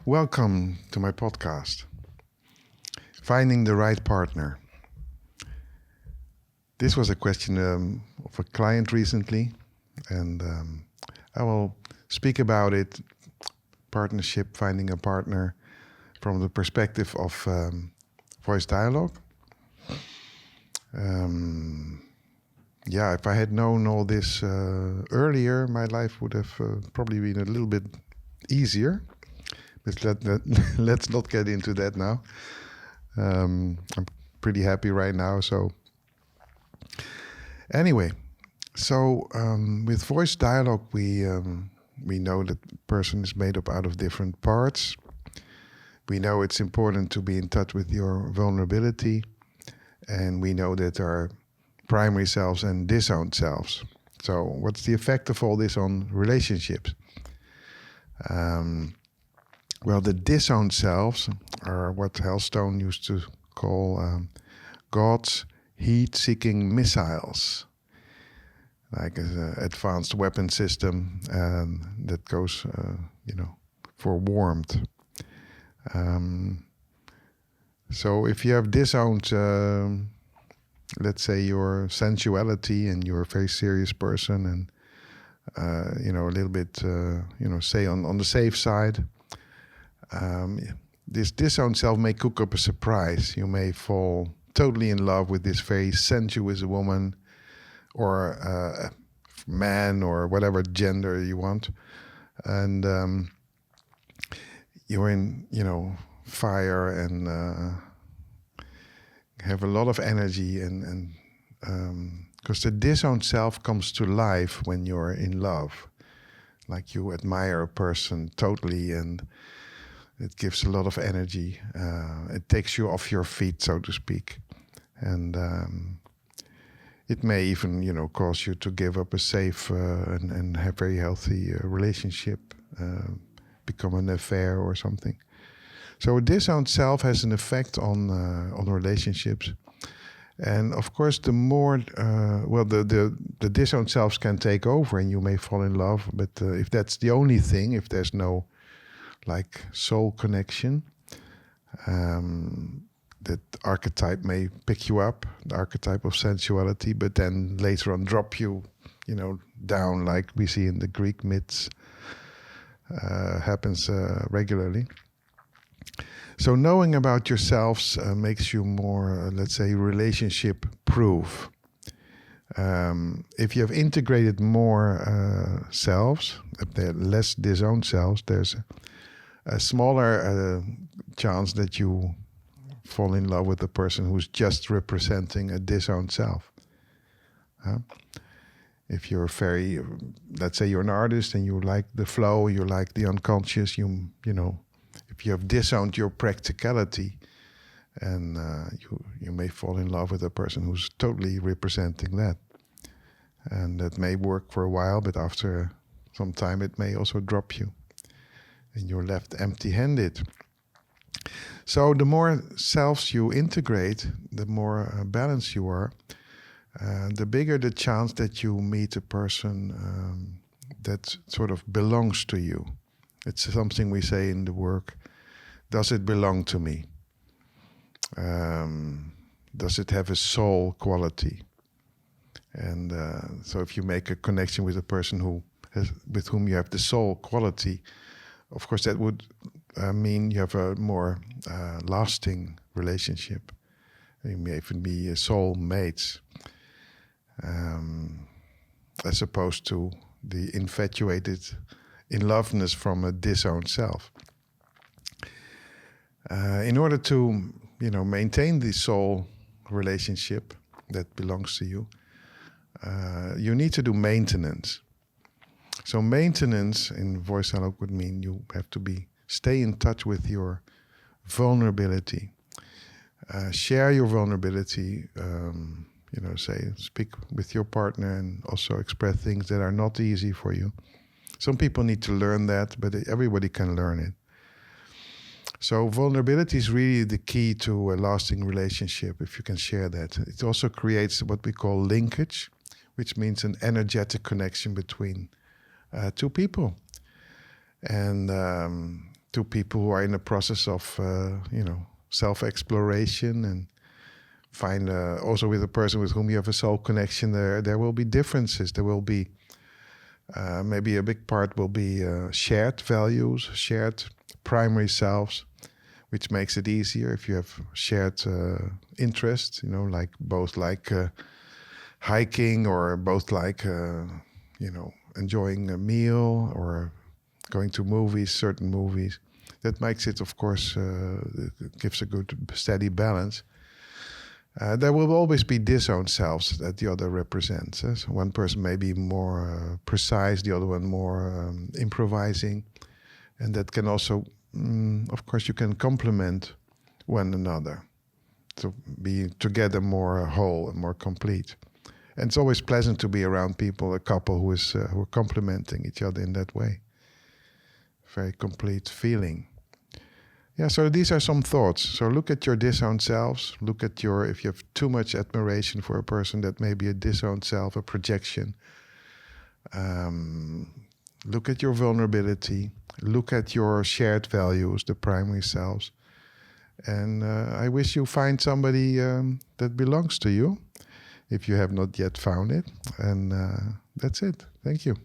Welcome to my podcast, Finding the Right Partner. This was a question of a client recently, and I will speak about it, partnership, finding a partner, from the perspective of voice dialogue. If I had known all this earlier, my life would have probably been a little bit easier. But let's not get into that now. I'm pretty happy right now. So anyway, with voice dialogue, we know that the person is made up out of different parts. We know it's important to be in touch with your vulnerability, and we know that there are primary selves and disowned selves. So what's the effect of all this on relationships? The disowned selves are what Hal Stone used to call God's heat-seeking missiles, like an advanced weapon system that goes, for warmth. So if you have disowned, let's say, your sensuality, and you're a very serious person, and a little bit, say on the safe side. This disowned self may cook up a surprise. You may fall totally in love with this very sensuous woman, or man, or whatever gender you want, and you're in, fire, and have a lot of energy, and because the disowned self comes to life when you're in love, like you admire a person totally, and it gives a lot of energy. It takes you off your feet, so to speak. And it may even, cause you to give up a safe and have very healthy relationship, become an affair or something. So a disowned self has an effect on relationships. And of course, the more, the disowned selves can take over, and you may fall in love. But if that's the only thing, if there's no soul connection, that archetype may pick you up, the archetype of sensuality, but then later on drop you, down, like we see in the Greek myths, happens regularly. So knowing about yourselves makes you more, let's say, relationship proof. If you have integrated more selves, if there are less disowned selves, there's a smaller chance that you fall in love with a person who's just representing a disowned self. If you're let's say you're an artist and you like the flow, you like the unconscious, if you have disowned your practicality, and you may fall in love with a person who's totally representing that. And that may work for a while, but after some time it may also drop you, and you're left empty-handed. So the more selves you integrate, the more balanced you are, the bigger the chance that you meet a person that sort of belongs to you. It's something we say in the work: does it belong to me? Does it have a soul quality? And so if you make a connection with a person with whom you have the soul quality, of course that would mean you have a more lasting relationship. You may even be soul mates, as opposed to the infatuated in-loveness from a disowned self. In order to, maintain the soul relationship that belongs to you, you need to do maintenance. So maintenance in voice dialogue would mean you have to stay in touch with your vulnerability. Share your vulnerability, speak with your partner, and also express things that are not easy for you. Some people need to learn that, but everybody can learn it. So vulnerability is really the key to a lasting relationship, if you can share that. It also creates what we call linkage, which means an energetic connection between two people. And two people who are in the process of, self-exploration, and find also with a person with whom you have a soul connection, there will be differences. There will be maybe a big part will be shared values, shared primary selves, which makes it easier if you have shared interests, like both like hiking, or both like, enjoying a meal or going to movies, certain movies. That makes it, of course, it gives a good steady balance. There will always be disowned selves that the other represents. So one person may be more precise, the other one more improvising. And that can also, of course, you can complement one another to be together more whole and more complete. And it's always pleasant to be around people, a couple who are complementing each other in that way. Very complete feeling. Yeah, so these are some thoughts. So look at your disowned selves. Look at if you have too much admiration for a person, that may be a disowned self, a projection. Look at your vulnerability. Look at your shared values, the primary selves. And I wish you find somebody that belongs to you, if you have not yet found it. And that's it. Thank you.